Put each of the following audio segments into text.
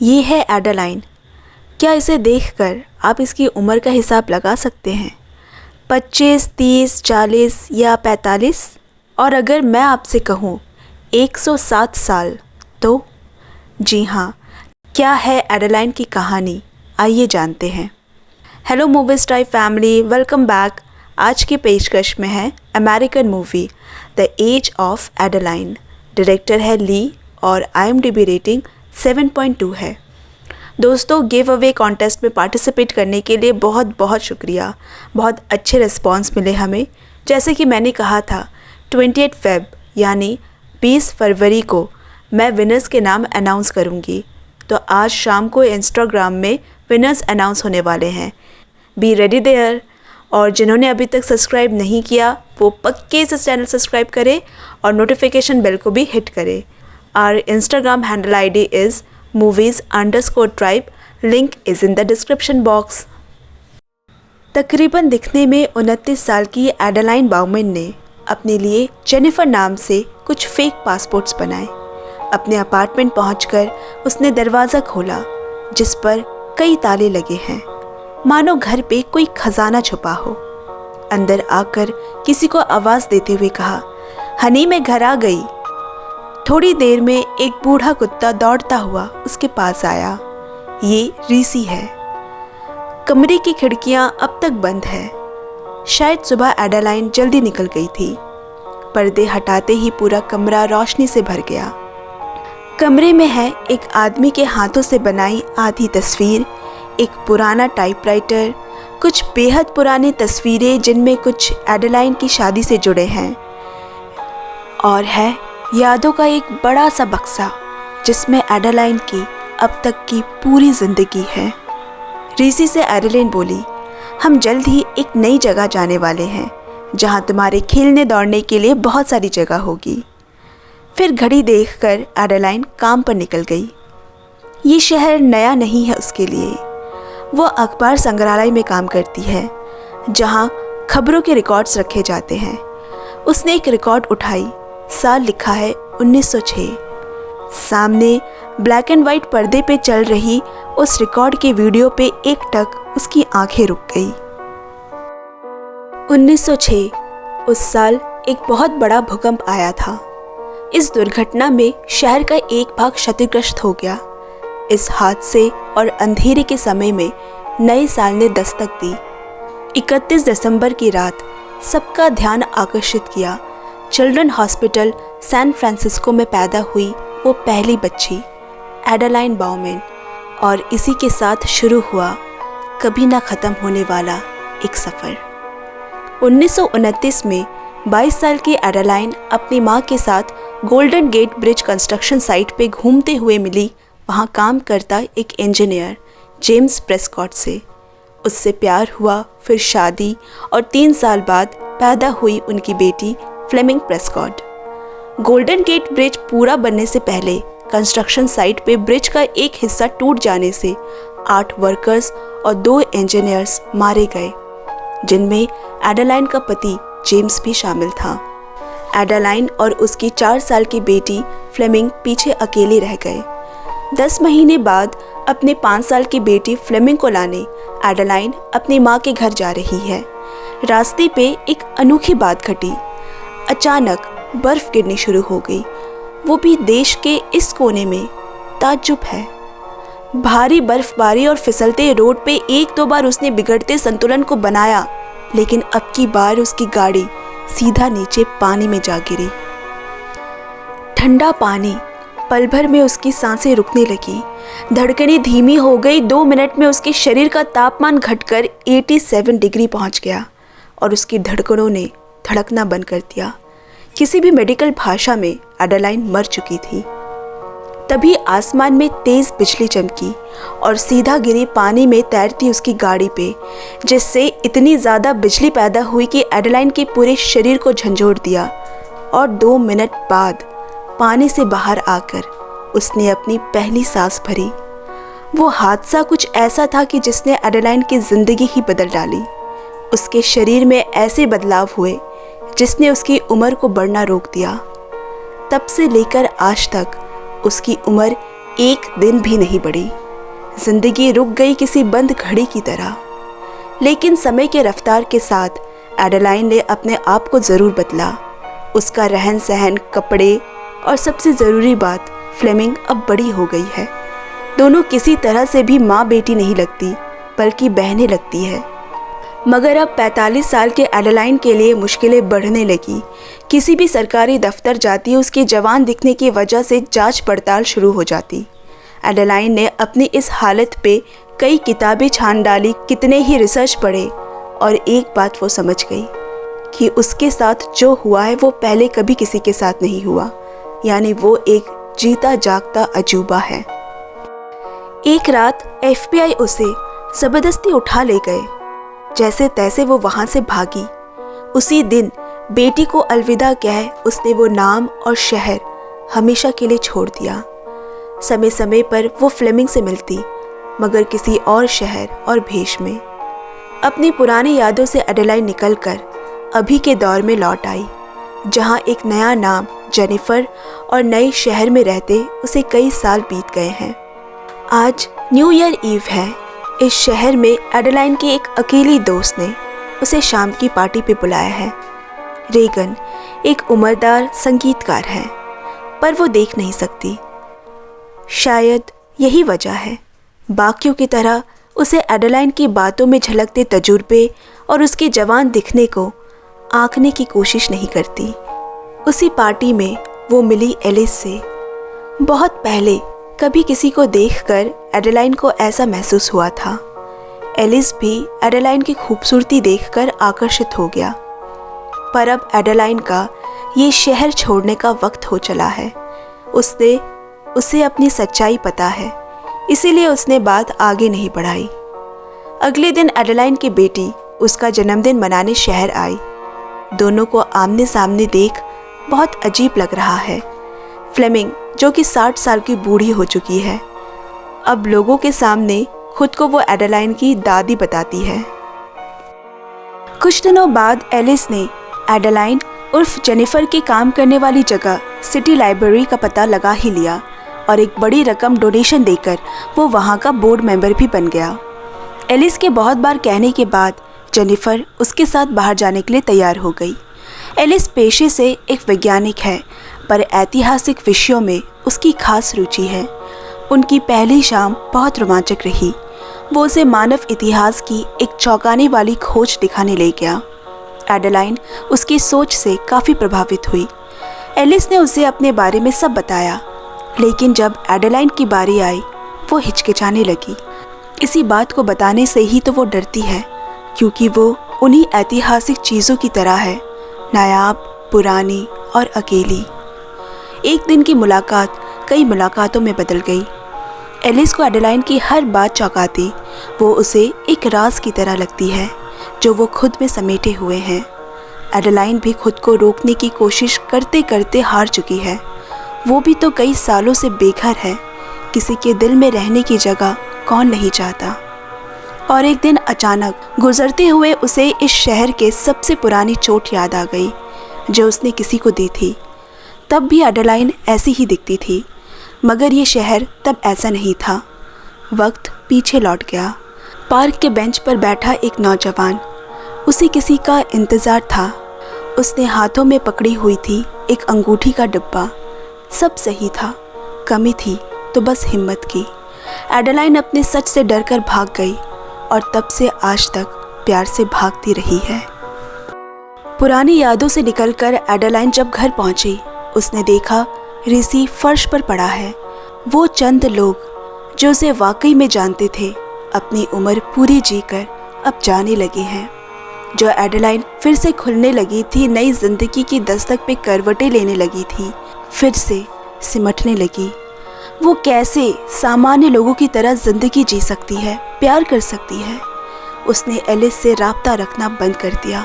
ये है एडेलाइन। क्या इसे देखकर आप इसकी उम्र का हिसाब लगा सकते हैं? 25, 30, 40 या 45? और अगर मैं आपसे कहूँ 107 साल तो? जी हाँ, क्या है एडेलाइन की कहानी, आइए जानते हैं। Hello movie style family, welcome back. आज की पेशकश में है American movie the age of Adaline. Director है ली और IMDb रेटिंग 7.2 है। दोस्तों, गिव अवे कॉन्टेस्ट में पार्टिसिपेट करने के लिए बहुत बहुत शुक्रिया। बहुत अच्छे रिस्पांस मिले हमें। जैसे कि मैंने कहा था 28 फेब यानी 20 फरवरी को मैं विनर्स के नाम अनाउंस करूँगी। तो आज शाम को इंस्टाग्राम में विनर्स अनाउंस होने वाले हैं। Be ready there. और जिन्होंने अभी तक सब्सक्राइब नहीं किया वो पक्के से चैनल सब्सक्राइब करें और नोटिफिकेशन बेल को भी हिट करें। Our Instagram handle ID is movies_tribe। Link is in the description box. तकरीबन दिखने में 29 साल की एडेलाइन बाउमैन ने अपने लिए जेनिफर नाम से कुछ फेक पासपोर्ट्स बनाए। अपने अपार्टमेंट पहुंचकर उसने दरवाज़ा खोला जिस पर कई ताले लगे हैं, मानो घर पे कोई खजाना छुपा हो। अंदर आकर किसी को आवाज़ देते हुए कहा, हनी मैं घर आ गई। थोड़ी देर में एक बूढ़ा कुत्ता दौड़ता हुआ उसके पास आया। ये रीसी है। कमरे की खिड़कियां अब तक बंद है। शायद सुबह एडेलाइन जल्दी निकल गई थी। पर्दे हटाते ही पूरा कमरा रोशनी से भर गया। कमरे में है एक आदमी के हाथों से बनाई आधी तस्वीर, एक पुराना टाइपराइटर, कुछ बेहद पुरानी तस्वीरें जिनमें कुछ एडेलाइन की शादी से जुड़े हैं, और है यादों का एक बड़ा सा बक्सा जिसमें एडेलाइन की अब तक की पूरी जिंदगी है। रीसी से एडेलाइन बोली, हम जल्द ही एक नई जगह जाने वाले हैं जहां तुम्हारे खेलने दौड़ने के लिए बहुत सारी जगह होगी। फिर घड़ी देखकर एडेलाइन काम पर निकल गई। ये शहर नया नहीं है उसके लिए। वो अखबार संग्रहालय में काम करती है जहां खबरों के रिकॉर्ड्स रखे जाते हैं। उसने एक रिकॉर्ड उठाई, साल लिखा है 1906। सामने ब्लैक एंड वाइट पर्दे पे चल रही उस रिकॉर्ड के वीडियो पे एकटक उसकी आंखें रुक गई। 1906 उस साल एक बहुत बड़ा भूकंप आया था। इस दुर्घटना में शहर का एक भाग क्षतिग्रस्त हो गया। इस हादसे और अंधेरे के समय में नए साल ने दस्तक दी। 31 दिसंबर की रात सबका ध्यान आकर्षित किया चिल्ड्रन हॉस्पिटल सैन फ्रांसिस्को में पैदा हुई वो पहली बच्ची एडेलाइन बाउमैन, और इसी के साथ शुरू हुआ कभी ना ख़त्म होने वाला एक सफ़र। 1929 में 22 साल की एडेलाइन अपनी माँ के साथ Golden Gate Bridge construction site पे घूमते हुए मिली वहाँ काम करता एक इंजीनियर जेम्स प्रेस्कॉट से। उससे प्यार हुआ, फिर शादी, और 3 साल बाद पैदा हुई उनकी बेटी Fleming Prescott. Golden Gate Bridge पूरा बनने से पहले कंस्ट्रक्शन साइट पे ब्रिज का एक हिस्सा टूट जाने से 8 वर्कर्स और 2 इंजीनियर्स मारे गए, जिनमें एडेलाइन का पति जेम्स भी शामिल था। एडेलाइन और उसकी 4 साल की बेटी फ्लेमिंग पीछे अकेले रह गए। 10 महीने बाद अपने 5 साल की बेटी फ्लेमिंग को लाने एडेलाइन अपनी माँ के घर जा रही है। रास्ते पे एक अनोखी बात घटी। अचानक बर्फ गिरनी शुरू हो गई, वो भी देश के इस कोने में। ताज्जुब है। भारी बर्फबारी और फिसलते रोड पे 1-2 बार उसने बिगड़ते संतुलन को बनाया, लेकिन अब की बार उसकी गाड़ी सीधा नीचे पानी में जा गिरी। ठंडा पानी, पल भर में उसकी सांसें रुकने लगी, धड़कनें धीमी हो गई। 2 मिनट में उसके शरीर का तापमान घटकर 87 डिग्री पहुंच गया और उसकी धड़कनों ने धड़कना बंद कर दिया। किसी भी मेडिकल भाषा में एडेलाइन मर चुकी थी। तभी आसमान में तेज बिजली चमकी और सीधा गिरी पानी में तैरती उसकी गाड़ी पे, जिससे इतनी ज़्यादा बिजली पैदा हुई कि एडेलाइन के पूरे शरीर को झंझोड़ दिया। और 2 मिनट बाद पानी से बाहर आकर उसने अपनी पहली सांस भरी। वो हादसा कुछ ऐसा था कि जिसने एडेलाइन की ज़िंदगी ही बदल डाली। उसके शरीर में ऐसे बदलाव हुए जिसने उसकी उम्र को बढ़ना रोक दिया। तब से लेकर आज तक उसकी उम्र एक दिन भी नहीं बढ़ी। जिंदगी रुक गई किसी बंद घड़ी की तरह। लेकिन समय के रफ्तार के साथ एडेलाइन ने अपने आप को ज़रूर बदला। उसका रहन सहन, कपड़े और सबसे ज़रूरी बात, फ्लेमिंग अब बड़ी हो गई है। दोनों किसी तरह से भी माँ बेटी नहीं लगती, बल्कि बहनें लगती है। मगर अब 45 साल के एडेलाइन के लिए मुश्किलें बढ़ने लगी। किसी भी सरकारी दफ्तर जाती, उसके जवान दिखने की वजह से जांच पड़ताल शुरू हो जाती। एडेलाइन ने अपनी इस हालत पे कई किताबें छान डाली, कितने ही रिसर्च पढ़े, और एक बात वो समझ गई कि उसके साथ जो हुआ है वो पहले कभी किसी के साथ नहीं हुआ, यानी वो एक जीता जागता अजूबा है। एक रात FBI उसे ज़बरदस्ती उठा ले गए। जैसे तैसे वो वहाँ से भागी। उसी दिन बेटी को अलविदा कह उसने वो नाम और शहर हमेशा के लिए छोड़ दिया। समय समय पर वो फ्लेमिंग से मिलती, मगर किसी और शहर और भेष में। अपनी पुरानी यादों से एडेलाइन निकलकर अभी के दौर में लौट आई, जहाँ एक नया नाम जेनिफर और नए शहर में रहते उसे कई साल बीत गए हैं। आज न्यू ईयर ईव है। इस शहर में एडेलाइन की एक अकेली दोस्त ने उसे शाम की पार्टी पे बुलाया है। रेगन एक उम्रदार संगीतकार है, पर वो देख नहीं सकती। शायद यही वजह है, बाकियों की तरह उसे एडेलाइन की बातों में झलकते तजुर्बे और उसके जवान दिखने को आंकने की कोशिश नहीं करती। उसी पार्टी में वो मिली एलिस से। बहुत पहले कभी किसी को देखकर एडेलाइन को ऐसा महसूस हुआ था। एलिस भी एडेलाइन की खूबसूरती देखकर आकर्षित हो गया। पर अब एडेलाइन का ये शहर छोड़ने का वक्त हो चला है। उसे अपनी सच्चाई पता है, इसीलिए उसने बात आगे नहीं बढ़ाई। अगले दिन एडेलाइन की बेटी उसका जन्मदिन मनाने शहर आई। दोनों को आमने सामने देख बहुत अजीब लग रहा है। फ्लेमिंग, जो कि 60 साल की बूढ़ी हो चुकी है, अब लोगों के सामने खुद को वो एडेलाइन की दादी बताती है। कुछ दिनों बाद एलिस ने एडेलाइन उर्फ जेनिफर के काम करने वाली जगह सिटी लाइब्रेरी का पता लगा ही लिया और एक बड़ी रकम डोनेशन देकर वो वहाँ का बोर्ड मेंबर भी बन गया। एलिस के बहुत बार कहने के बाद जेनिफर उसके साथ बाहर जाने के लिए तैयार हो गई। एलिस पेशे से एक वैज्ञानिक है, पर ऐतिहासिक विषयों में उसकी खास रुचि है। उनकी पहली शाम बहुत रोमांचक रही। वो उसे मानव इतिहास की एक चौंकाने वाली खोज दिखाने ले गया। एडेलाइन उसकी सोच से काफ़ी प्रभावित हुई। एलिस ने उसे अपने बारे में सब बताया, लेकिन जब एडेलाइन की बारी आई वो हिचकिचाने लगी। इसी बात को बताने से ही तो वो डरती है, क्योंकि वो उन्हीं ऐतिहासिक चीज़ों की तरह है, नायाब, पुरानी और अकेली। एक दिन की मुलाकात कई मुलाकातों में बदल गई। एलिस को एडेलाइन की हर बात चौंकाती। वो उसे एक राज की तरह लगती है जो वो खुद में समेटे हुए हैं। एडेलाइन भी खुद को रोकने की कोशिश करते करते हार चुकी है। वो भी तो कई सालों से बेघर है। किसी के दिल में रहने की जगह कौन नहीं चाहता। और एक दिन अचानक गुजरते हुए उसे इस शहर के सबसे पुरानी चोट याद आ गई जो उसने किसी को दी थी। तब भी एडेलाइन ऐसी ही दिखती थी, मगर ये शहर तब ऐसा नहीं था। वक्त पीछे लौट गया। पार्क के बेंच पर बैठा एक नौजवान, उसे किसी का इंतज़ार था। उसने हाथों में पकड़ी हुई थी एक अंगूठी का डिब्बा। सब सही था, कमी थी तो बस हिम्मत की। एडेलाइन अपने सच से डरकर भाग गई और तब से आज तक प्यार से भागती रही है। पुरानी यादों से निकलकर एडेलाइन जब घर पहुंची, उसने देखा ऋषि फर्श पर पड़ा है। वो चंद लोग जो उसे वाकई में जानते थे, अपनी उम्र पूरी जीकर अब जाने लगे हैं। जो एडेलाइन फिर से खुलने लगी थी, नई जिंदगी की दस्तक पे करवटें लेने लगी थी, फिर से सिमटने लगी। वो कैसे सामान्य लोगों की तरह जिंदगी जी सकती है, प्यार कर सकती है। उसने एलिस से राब्ता रखना बंद कर दिया।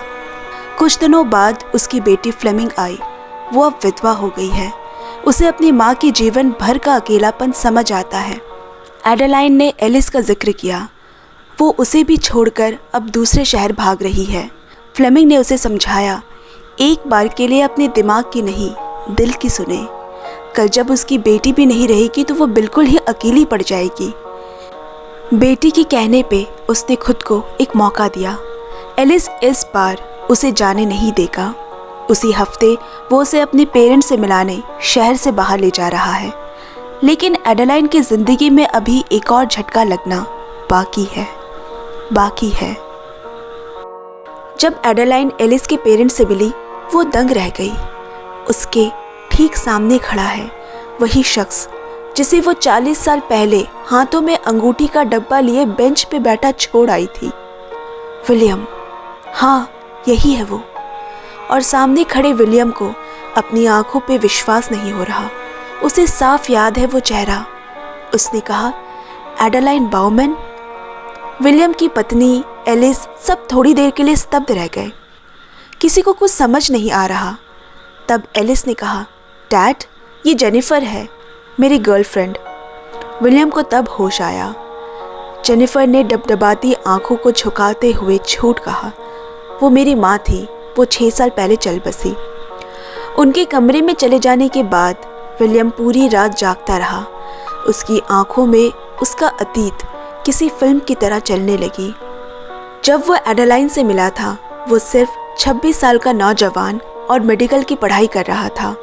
कुछ दिनों बाद उसकी बेटी फ्लेमिंग आई। वो अब विधवा हो गई है। उसे अपनी माँ के जीवन भर का अकेलापन समझ आता है। एडेलाइन ने एलिस का जिक्र किया। वो उसे भी छोड़कर अब दूसरे शहर भाग रही है। फ्लेमिंग ने उसे समझाया, एक बार के लिए अपने दिमाग की नहीं, दिल की सुने। कल जब उसकी बेटी भी नहीं रहेगी तो वो बिल्कुल ही अकेली पड़ जाएगी। बेटी के कहने पे उसने खुद को एक मौका दिया। एलिस इस बार उसे जाने नहीं देगा। उसी हफ्ते वो उसे अपने पेरेंट्स से मिलाने शहर से बाहर ले जा रहा है। लेकिन एडेलाइन की ज़िंदगी में अभी एक और झटका लगना बाकी है। जब एडेलाइन एलिस के पेरेंट्स से मिली, वो दंग रह गई। उसके ठीक सामने खड़ा है वही शख्स जिसे वो 40 साल पहले हाथों में अंगूठी का डब्बा लिए बेंच पे बैठा छोड़ आई थी। विलियम, हाँ यही है वो। और सामने खड़े विलियम को अपनी आंखों पे विश्वास नहीं हो रहा। उसे साफ याद है वो चेहरा। उसने कहा, एडेलाइन बाउमैन। विलियम की पत्नी एलिस सब थोड़ी देर के लिए स्तब्ध रह गए। किसी को कुछ समझ नहीं आ रहा। तब एलिस ने कहा, डैड, ये जेनिफर है, मेरी गर्लफ्रेंड। विलियम को तब होश आया। जेनिफर ने डबडबाती आंखों को झुकाते हुए झूठ कहा, वो मेरी माँ थी, वो 6 साल पहले चल बसी। उनके कमरे में चले जाने के बाद विलियम पूरी रात जागता रहा। उसकी आंखों में उसका अतीत किसी फिल्म की तरह चलने लगी। जब वो एडेलाइन से मिला था, वो सिर्फ 26 साल का नौजवान और मेडिकल की पढ़ाई कर रहा था,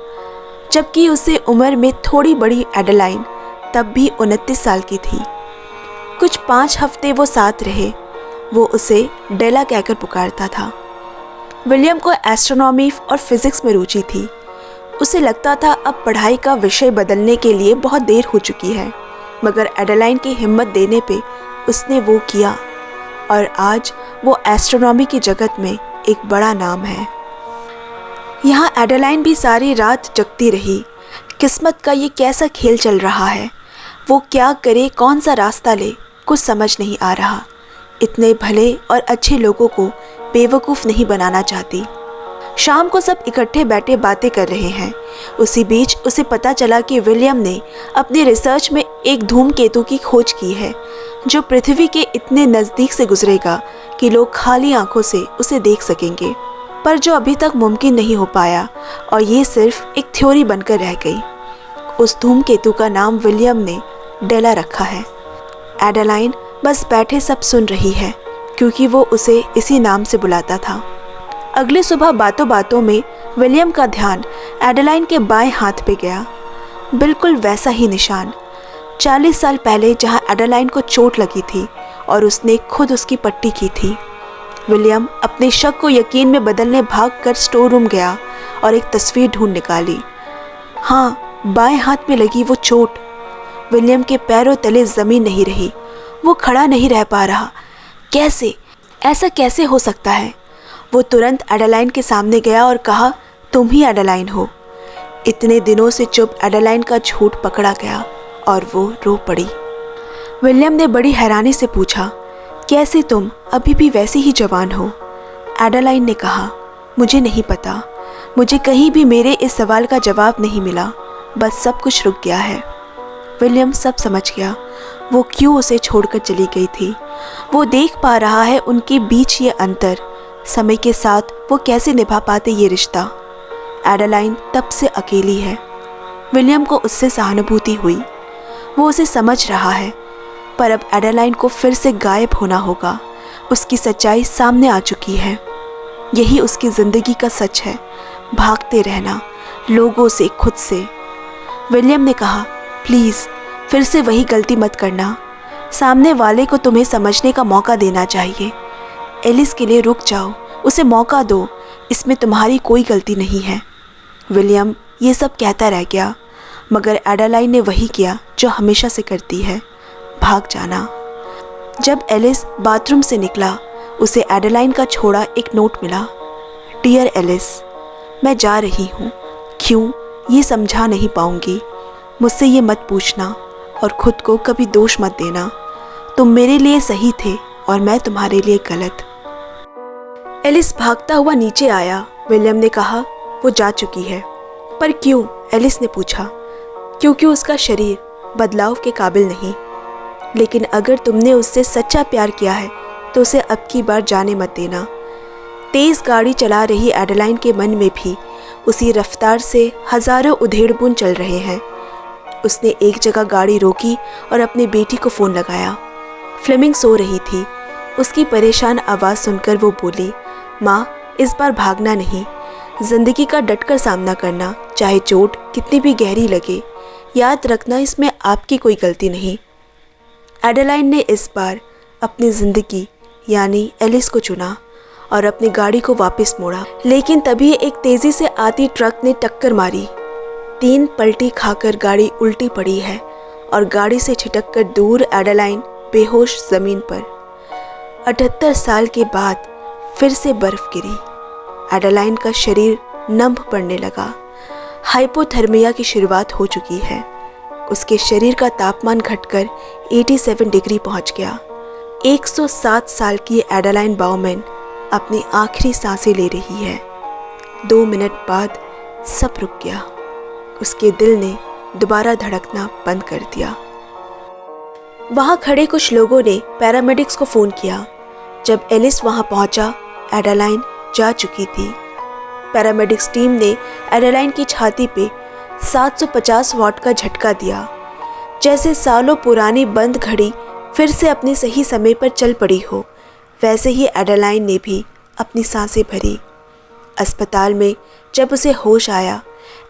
जबकि उससे उम्र में थोड़ी बड़ी एडेलाइन तब भी 29 साल की थी। कुछ 5 हफ्ते वो साथ रहे। वो उसे डेला कहकर पुकारता था। विलियम को एस्ट्रोनॉमी और फिजिक्स में रुचि थी। उसे लगता था अब पढ़ाई का विषय बदलने के लिए बहुत देर हो चुकी है, मगर एडेलाइन की हिम्मत देने पे उसने वो किया और आज वो एस्ट्रोनॉमी की जगत में एक बड़ा नाम है। यहाँ एडेलाइन भी सारी रात जगती रही। किस्मत का ये कैसा खेल चल रहा है। वो क्या करे, कौन सा रास्ता ले, कुछ समझ नहीं आ रहा। इतने भले और अच्छे लोगों को बेवकूफ़ नहीं बनाना चाहती। शाम को सब इकट्ठे बैठे बातें कर रहे हैं। उसी बीच उसे पता चला कि विलियम ने अपनी रिसर्च में एक धूमकेतु की खोज की है जो पृथ्वी के इतने नज़दीक से गुजरेगा कि लोग खाली आंखों से उसे देख सकेंगे, पर जो अभी तक मुमकिन नहीं हो पाया और ये सिर्फ एक थ्योरी बनकर रह गई। उस धूमकेतु का नाम विलियम ने डेला रखा है। एडेलाइन बस बैठे सब सुन रही है क्योंकि वो उसे इसी नाम से बुलाता था। अगली सुबह बातों बातों में विलियम का ध्यान एडेलाइन के बाएं हाथ पे गया। बिल्कुल वैसा ही निशान 40 साल पहले जहां एडेलाइन को चोट लगी थी और उसने खुद उसकी पट्टी की थी। विलियम अपने शक को यकीन में बदलने भागकर स्टोर रूम गया और एक तस्वीर ढूंढ निकाली। हाँ, बाएं हाथ में लगी वो चोट। विलियम के पैरों तले ज़मीन नहीं रही। वो खड़ा नहीं रह पा रहा। कैसे, ऐसा कैसे हो सकता है? वो तुरंत एडेलाइन के सामने गया और कहा, तुम ही एडेलाइन हो। इतने दिनों से चुप एडेलाइन का झूठ पकड़ा गया और वो रो पड़ी। विलियम ने बड़ी हैरानी से पूछा, कैसे तुम अभी भी वैसी ही जवान हो? एडेलाइन ने कहा, मुझे नहीं पता। मुझे कहीं भी मेरे इस सवाल का जवाब नहीं मिला। बस सब कुछ रुक गया है। विलियम सब समझ गया। वो क्यों उसे छोड़कर चली गई थी। वो देख पा रहा है उनके बीच ये अंतर। समय के साथ वो कैसे निभा पाते ये रिश्ता। एडेलाइन तब से अकेली है। विलियम को उससे सहानुभूति हुई। वो उसे समझ रहा है, पर अब एडेलाइन को फिर से गायब होना होगा। उसकी सच्चाई सामने आ चुकी है। यही उसकी ज़िंदगी का सच है, भागते रहना लोगों से, खुद से। विलियम ने कहा, प्लीज़ फिर से वही गलती मत करना। सामने वाले को तुम्हें समझने का मौका देना चाहिए। एलिस के लिए रुक जाओ, उसे मौका दो। इसमें तुम्हारी कोई गलती नहीं है। विलियम ये सब कहता रह गया, मगर एडेलाइन ने वही किया जो हमेशा से करती है, भाग जाना। जब एलिस बाथरूम से निकला, उसे एडेलाइन का छोड़ा एक नोट मिला। डियर एलिस, मैं जा रही हूँ। क्यों, ये समझा नहीं पाऊँगी। मुझसे ये मत पूछना और ख़ुद को कभी दोष मत देना। तुम मेरे लिए सही थे और मैं तुम्हारे लिए गलत। एलिस भागता हुआ नीचे आया। विलियम ने कहा, वो जा चुकी है। पर क्यों? एलिस ने पूछा। क्योंकि उसका शरीर बदलाव के काबिल नहीं। लेकिन अगर तुमने उससे सच्चा प्यार किया है तो उसे अब की बार जाने मत देना। तेज़ गाड़ी चला रही एडेलाइन के मन में भी उसी रफ्तार से हजारों उधेड़-बुन चल रहे हैं। उसने एक जगह गाड़ी रोकी और अपनी बेटी को फ़ोन लगाया। फ्लेमिंग सो रही थी। उसकी परेशान आवाज़ सुनकर वो बोली, माँ, इस बार भागना नहीं, ज़िंदगी का डटकर सामना करना, चाहे चोट कितनी भी गहरी लगे। याद रखना, इसमें आपकी कोई गलती नहीं। एडेलाइन ने इस बार अपनी ज़िंदगी यानी एलिस को चुना और अपनी गाड़ी को वापस मोड़ा। लेकिन तभी एक तेज़ी से आती ट्रक ने टक्कर मारी। 3 पलटी खाकर गाड़ी उल्टी पड़ी है और गाड़ी से छिटक कर दूर एडेलाइन बेहोश ज़मीन पर। 78 साल के बाद फिर से बर्फ़ गिरी। एडेलाइन का शरीर नम पड़ने लगा। हाइपोथर्मिया की शुरुआत हो चुकी है। उसके शरीर का तापमान घटकर 87 डिग्री पहुंच गया। 107 साल की एडेलाइन बाउमैन अपनी आखिरी सांसें ले रही है। 2 मिनट बाद सब रुक गया। उसके दिल ने दोबारा धड़कना बंद कर दिया। वहाँ खड़े कुछ लोगों ने पैरामेडिक्स को फ़ोन किया। जब एलिस वहाँ पहुँचा, एडेलाइन जा चुकी थी। पैरामेडिक्स टीम ने एडेलाइन की छाती पे 750 वाट का झटका दिया। जैसे सालों पुरानी बंद घड़ी फिर से अपने सही समय पर चल पड़ी हो, वैसे ही एडेलाइन ने भी अपनी सांसें भरी। अस्पताल में जब उसे होश आया,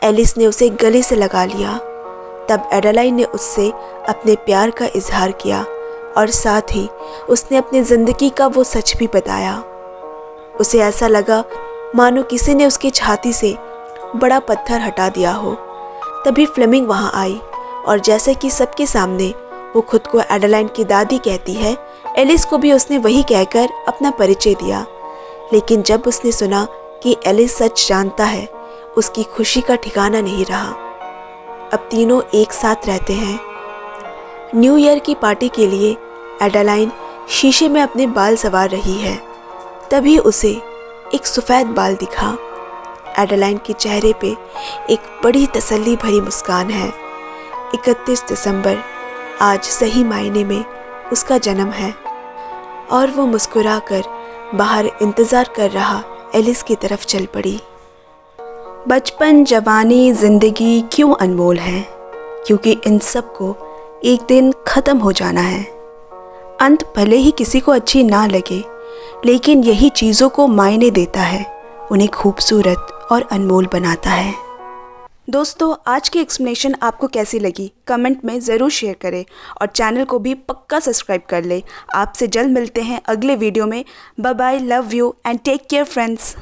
एलिस ने उसे गले से लगा लिया। तब एडेलाइन ने उससे अपने प्यार का इजहार किया और साथ ही उसने अपनी ज़िंदगी का वो सच भी बताया। उसे ऐसा लगा मानो किसी ने उसकी छाती से बड़ा पत्थर हटा दिया हो। तभी फ्लेमिंग वहाँ आई और जैसे कि सबके सामने वो खुद को एडेलाइन की दादी कहती है, एलिस को भी उसने वही कहकर अपना परिचय दिया। लेकिन जब उसने सुना कि एलिस सच जानता है, उसकी खुशी का ठिकाना नहीं रहा। अब तीनों एक साथ रहते हैं। न्यू ईयर की पार्टी के लिए एडेलाइन शीशे में अपने बाल संवार रही है। तभी उसे एक सफ़ेद बाल दिखा। एडेलाइन के चेहरे पे एक बड़ी तसल्ली भरी मुस्कान है। 31 दिसंबर आज सही मायने में उसका जन्म है और वो मुस्कुराकर बाहर इंतज़ार कर रहा एलिस की तरफ चल पड़ी। बचपन, जवानी, ज़िंदगी क्यों अनमोल है? क्योंकि इन सब को एक दिन ख़त्म हो जाना है। अंत भले ही किसी को अच्छी ना लगे, लेकिन यही चीज़ों को मायने देता है, उन्हें खूबसूरत और अनमोल बनाता है। दोस्तों, आज की एक्सप्लेनेशन आपको कैसी लगी कमेंट में ज़रूर शेयर करें और चैनल को भी पक्का सब्सक्राइब कर ले। आपसे जल्द मिलते हैं अगले वीडियो में। Bye bye, love you and take care friends.